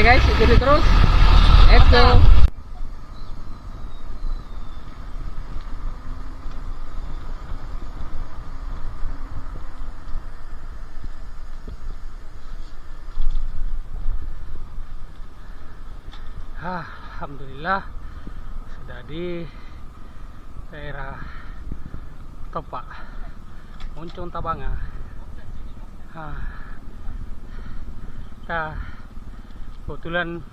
guys, ikuti terus. Eto. Alhamdulillah sudah di daerah Topa, Moncong Tabanga. Kita kebetulan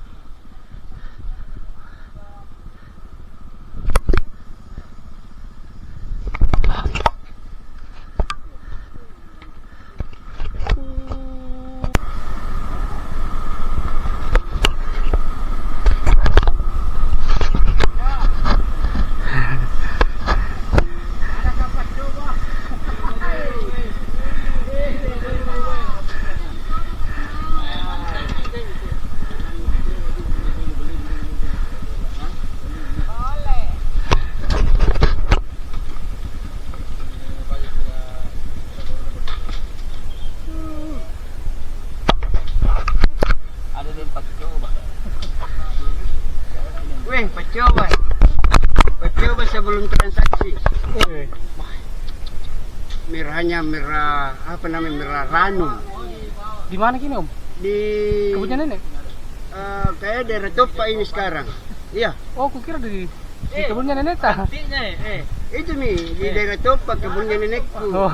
Coba sebelum transaksi. Merahnya merah apa namanya, merah ranum. Di mana gini Om? Di Kebunnya nenek? kayak daerah Topa ini sekarang. Iya. Oh, kukira di kebunnya nenek ta? Itu nih di daerah Topa, kebunnya nenekku. Oh.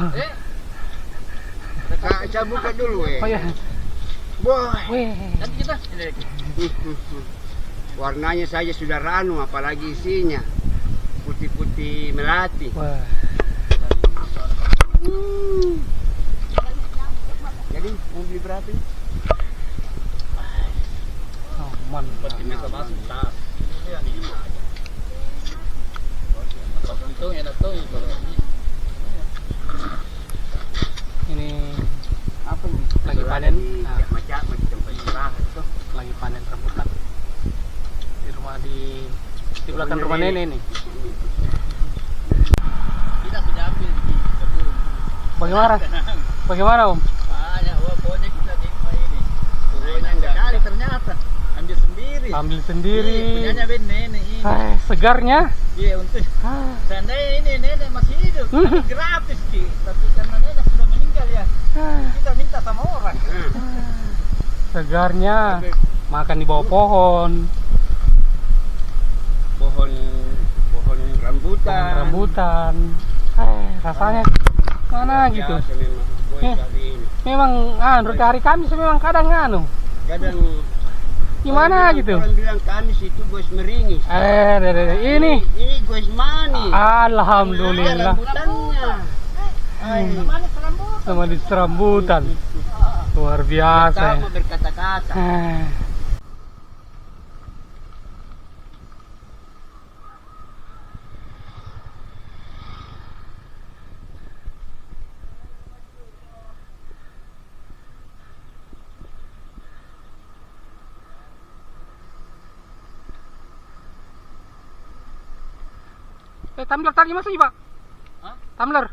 Saya buka dulu Oh ya. Boy. Kan kita. Warnanya saja sudah ranum, apalagi isinya putih-putih melati. Wah. Jadi mau beli berapa ini? Aman. Ini Apa ini? lagi panen. Macam tempat istirahat tuh. Lagi panen rambutan di rumah di belakang rumah nenek nih. Kita sudah ambil di kebun. Bagaimana Om? Banyak, pokoknya kita nikmat ini. Pokoknya enggak kali ternyata ambil sendiri. Ambil sendiri. Iya, punyanya Ben nenek ini. Segarnya. Iya, untuk seandainya ini nenek masih hidup, gratis Ki. Tapi karena nenek sudah meninggal ya, kita minta sama orang. Segarnya makan di bawah pohon. Pohon rambutan. Rasanya mana gitu. Biasa memang boy kali ini. Memang hari Kamis memang kadang Kadang gimana gitu. Orang bilang Kamis itu bos meringis. Ini bos manis. alhamdulillah. Rambutannya. Manis rambutan. Luar biasa. Pertama berkata-kata. Tumbler tadi masih Pak? Hah? Tumbler.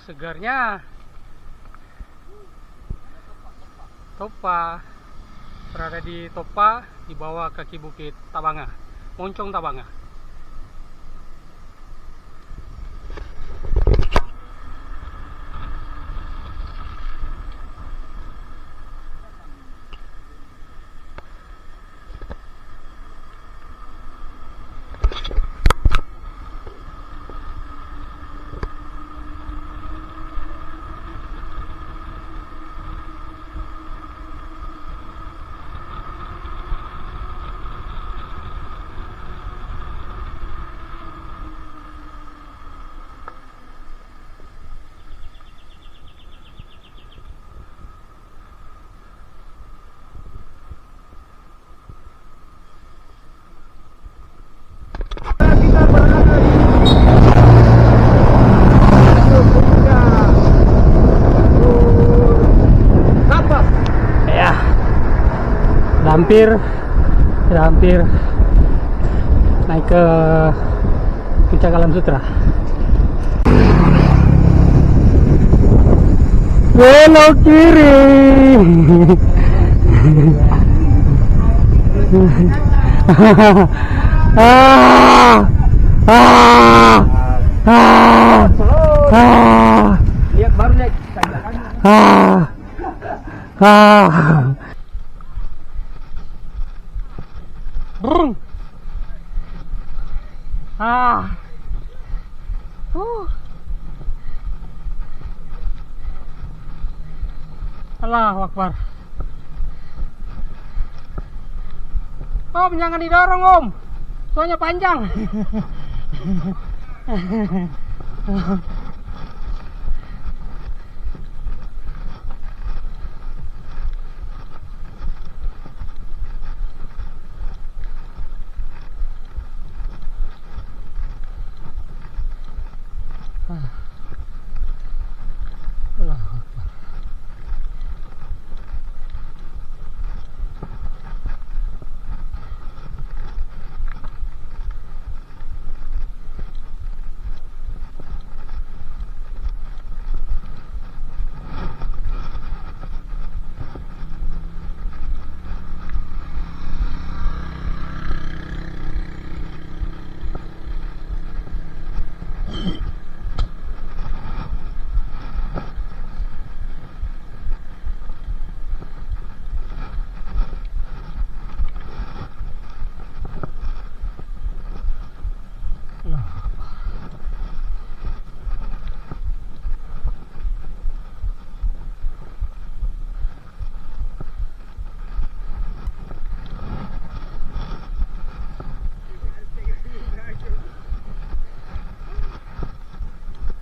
Segarnya Topa, berada di Topa di bawah kaki bukit Tabanga, Moncong Tabanga. sudah hampir naik ke Puncak Alam Sutera. Belok kiri. Lihat baru lihat. Brung. Allahu Akbar. Om, jangan didorong Om, soalnya panjang.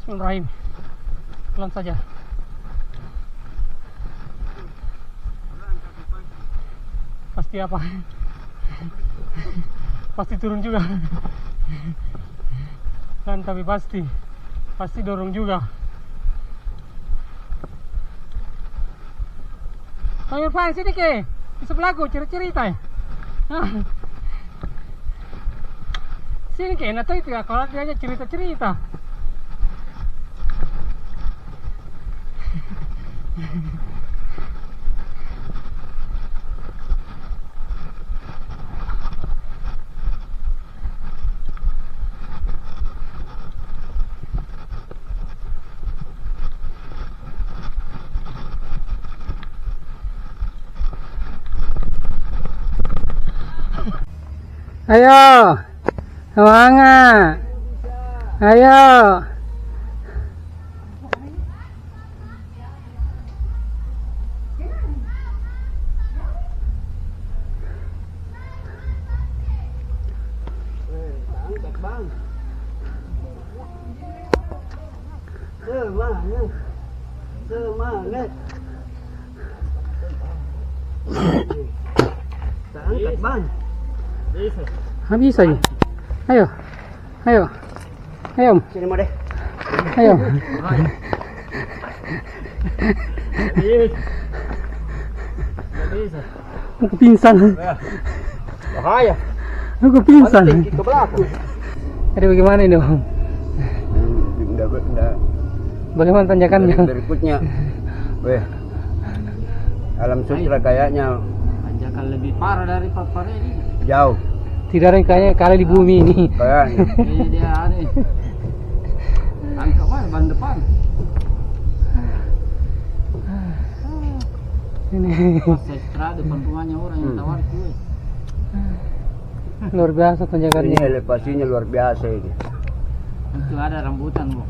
Bismillahirrahmanirrahim. Pelan saja. Pasti apa? Pasti turun juga. Kan tapi pasti dorong juga. Ayo Irfan, sini ke di sebelahku cerita ya. Sini ke, nah itu ya kalau dia aja cerita. Ayo, semangat. Ayo. Angkat bang. Semangat. Angkat bang. Habis aja. Ayo. Sini mau deh. Ayo. Aku pingsan. Bahaya. Aku pingsan. Ke belakang. Jadi bagaimana ini Om? Enggak. Bagaimana tanjakannya? Berikutnya. Weh. Alam Sutera kayaknya Tanjakan lebih parah dari Papare ini. jauh. Tidak ada yang kayaknya kali di bumi ini. Kayaknya. Ini dia aneh. Angkat mana ban depan? Ini Pas saya istirahat depan rumahnya orang yang tawar kue. luar biasa Ini tanjakannya. elevasinya luar biasa ini. Itu ada rambutan bu.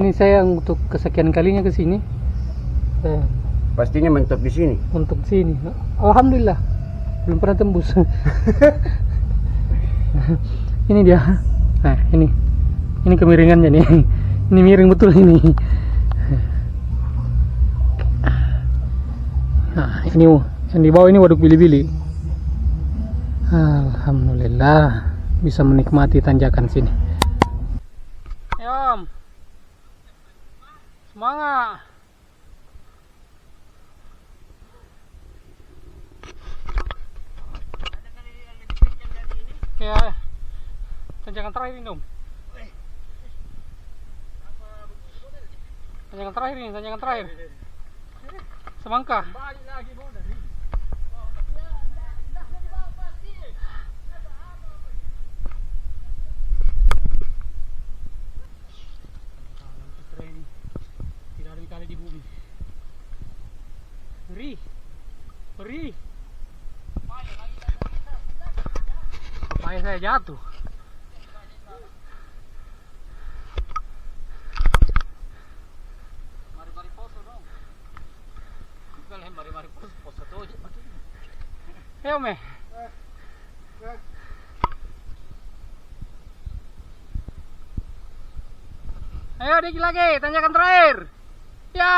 Ini saya untuk kesekian kalinya ke sini. Pastinya mentok di sini. Untuk sini. Alhamdulillah. Belum pernah tembus. Ini dia. Nah, ini kemiringannya nih. Ini miring betul ini. Nah, ini yang di bawah ini waduk bili-bili. Alhamdulillah bisa menikmati tanjakan sini. Om. Semangat. Kayak tanjakan terakhir ini dong. Tanjakan terakhir ini, tanjakan terakhir. Semangka. Balik lagi mau dari. Tidak ada kali di bumi. Ngeri. Ngeri. Papaya saya jatuh. Mari-mari foto dong. Mari-mari foto tuh. Ayo me. Ayo dikit lagi, tanjakan terakhir. Ya.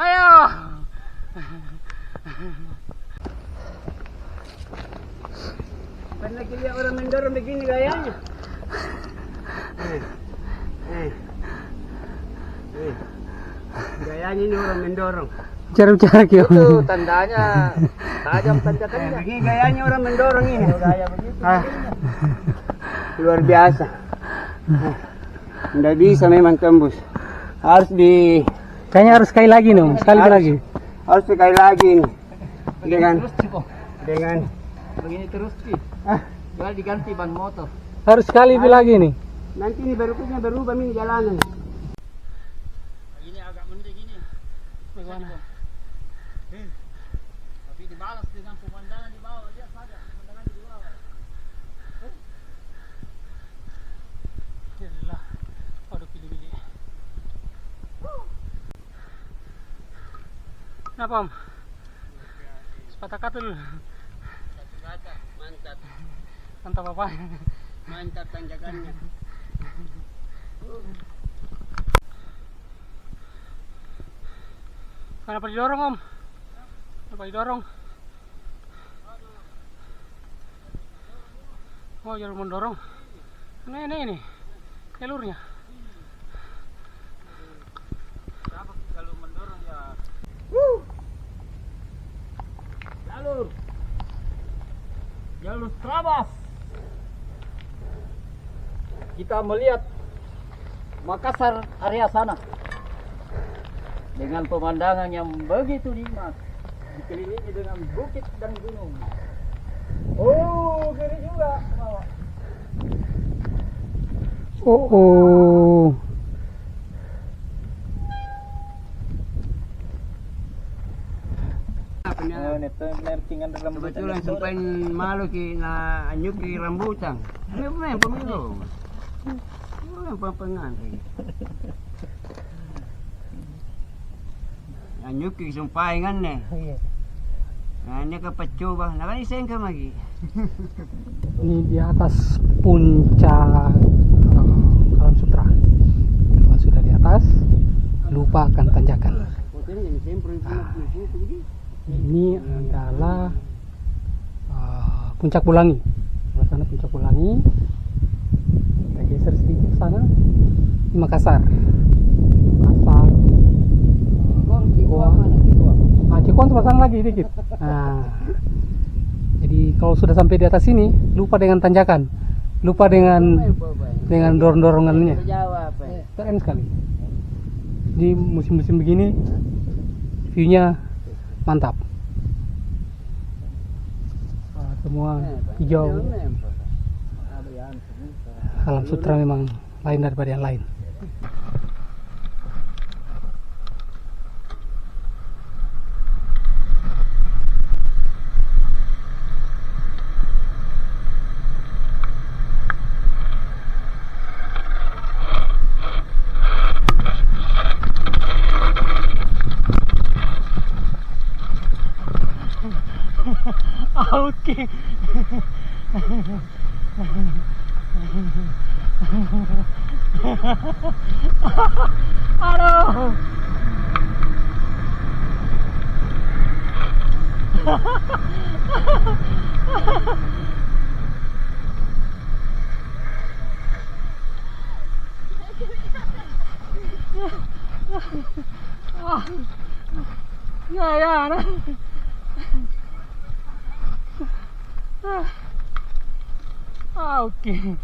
Ayo. Pernah lihat orang mendorong begini gayanya? Gayanya ini orang mendorong. Jarak-jarak ya. Itu tandanya tajam tanjakannya. Begini gayanya orang mendorong ini. Gaya begitu. Luar biasa. Tidak bisa memang tembus. Harus di Kayaknya harus sekali lagi dong, sekali lagi. harus sekali lagi ini. Dengan Terus Ciko. dengan Begini terus sih. Jual diganti ban motor. Harus sekali lagi nih. nanti ini berikutnya berubah ini jalanan. Ini agak mending ini. Bagaimana? Tapi dibalas dengan pemandangan di bawah. Lihat saja pemandangan di bawah. Yalah. Waduh pilih-pilih. Kenapa Om? Sepatah katul. Satu kata, mantap. Mantap apa? Mantap tanjakannya. Kenapa didorong Om? Kenapa didorong? Oh jalur mendorong. Ini jalurnya. Siapa kalau mendorong ya? Jalur Trabas. Kita melihat Makassar area sana dengan pemandangan yang begitu nikmat, dikelilingi dengan bukit dan gunung. Oh, gede juga ke bawah. Oh. Kebetulan sampai malu ki na anyuk ki rambutan. Ini memang pemilu. Memang pempengan. Anyuk ki sampai ngan ne. Nah, ini kepacoba. Nah, kan iseng ka magi. Ini di atas puncak Alam Sutra. Kalau sudah di atas, lupakan tanjakan. Ini adalah puncak Bulangi. Sebelah sana puncak Bulangi. Kita geser sedikit ke sana. Ini Makassar. Makassar. Cikuan sebelah sana lagi dikit. Nah, jadi kalau sudah sampai di atas sini, lupa dengan tanjakan, lupa dengan dorong-dorongannya. Keren sekali. Di musim-musim begini, view-nya mantap. Semua hijau. Alam Sutra memang lain daripada yang lain. Oke. Aduh. Ya, nah. Oke.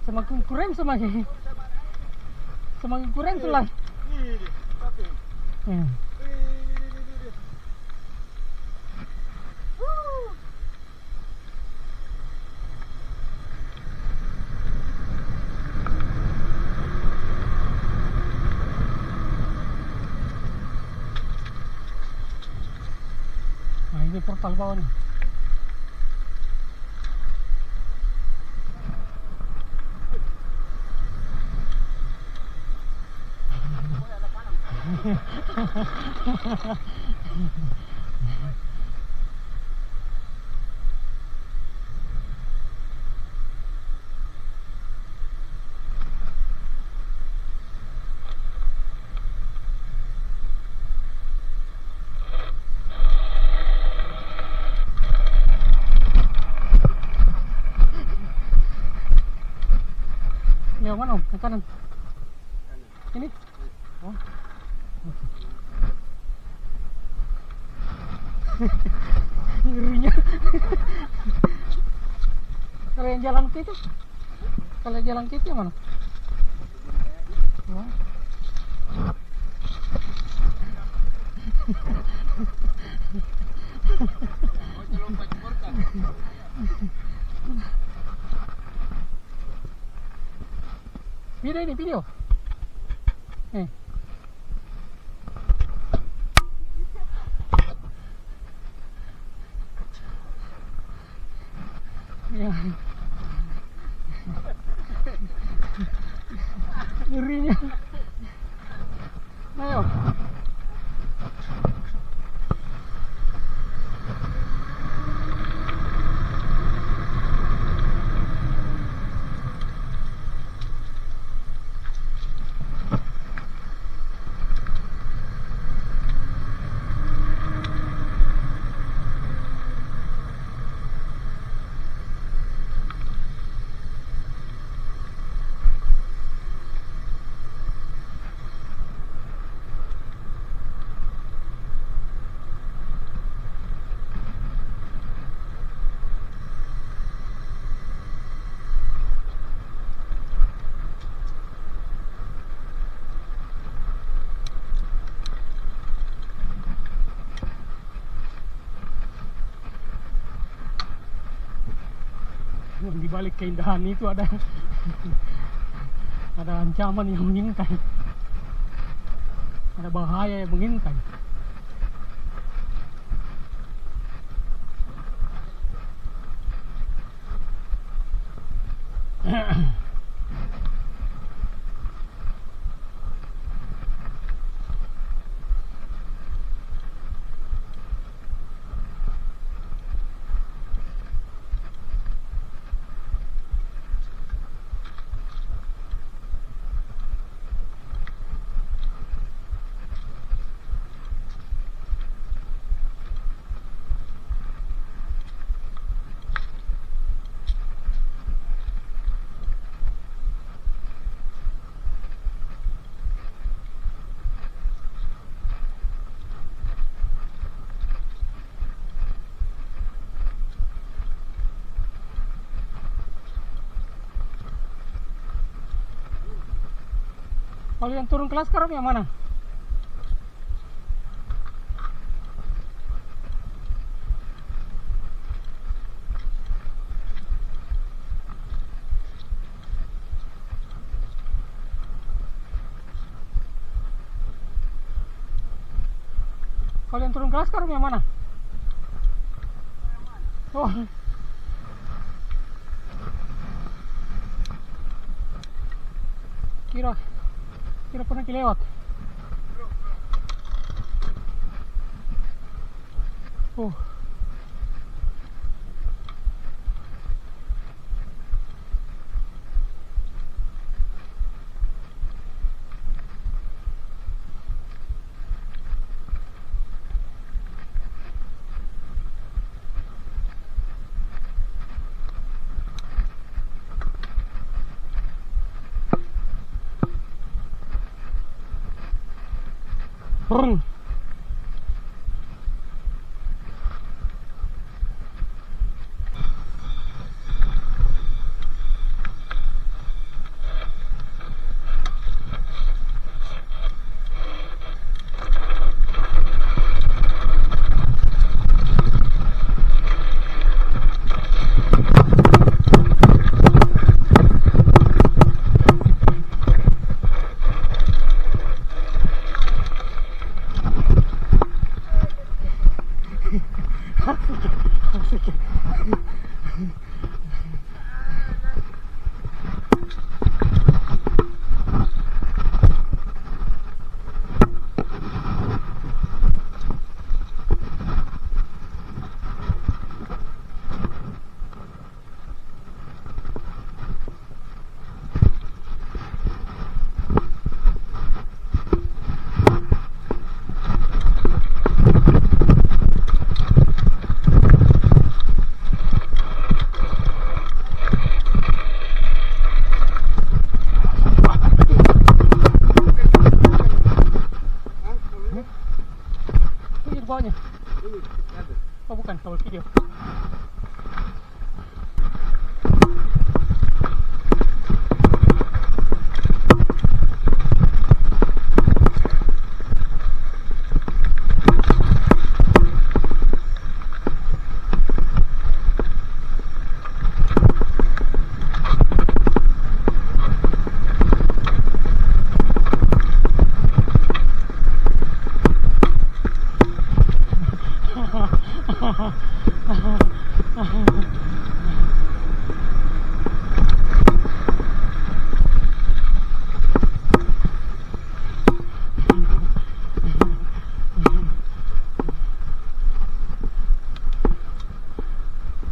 Semakin kurang semakin kurang tuh lah. Nah, ini portal bawah nih. Ya mana om? Ke kanan. Ini? Oh. Ngerinya. Kalau yang jalan ke itu? Kalau yang jalan ke itu yang mana? Oh. Video ini video. Ya. Ngerinya. Ayo. Di balik keindahan itu ada ancaman yang mengintai, ada bahaya yang mengintai. Kalau yang turun kelas sekarang yang mana? Kalau yang turun kelas sekarang yang mana? Oh. Kira pernah lewat. Oh. Brung. Bawahnya. Oh bukan, kabel video.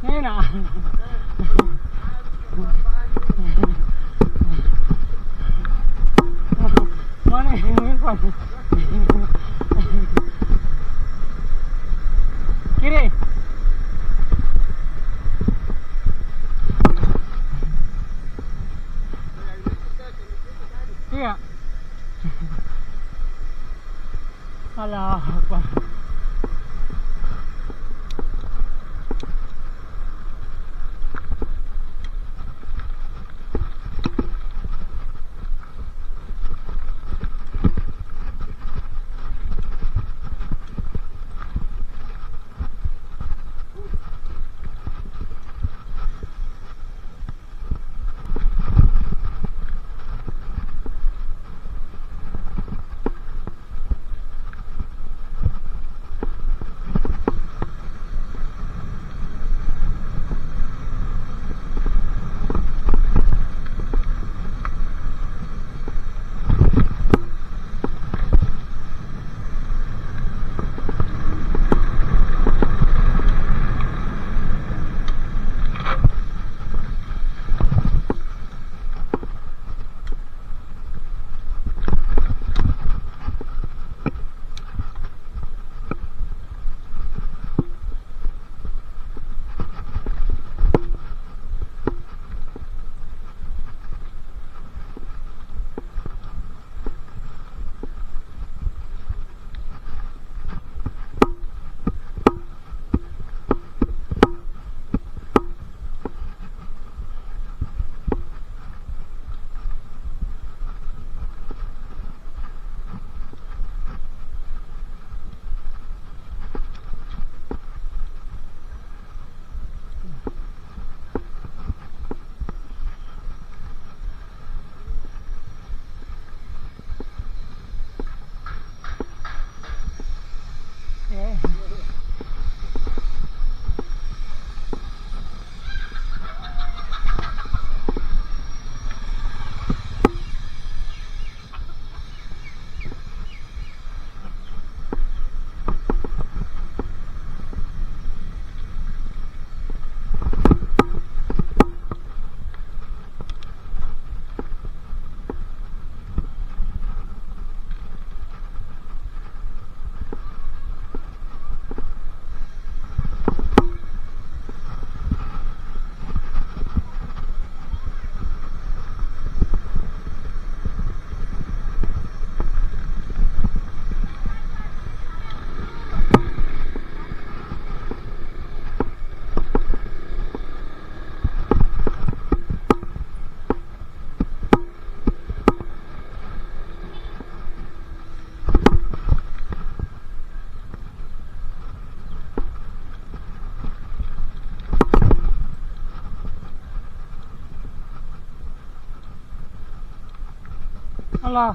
Enak. Mana ini Irfan? Kiri. Iya. Alah, Akbar. Alah.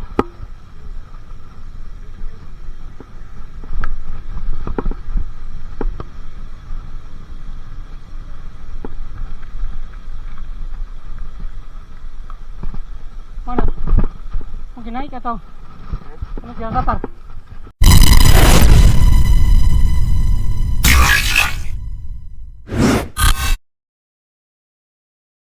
Mana? Mungkin naik atau? Kalau jalan datar.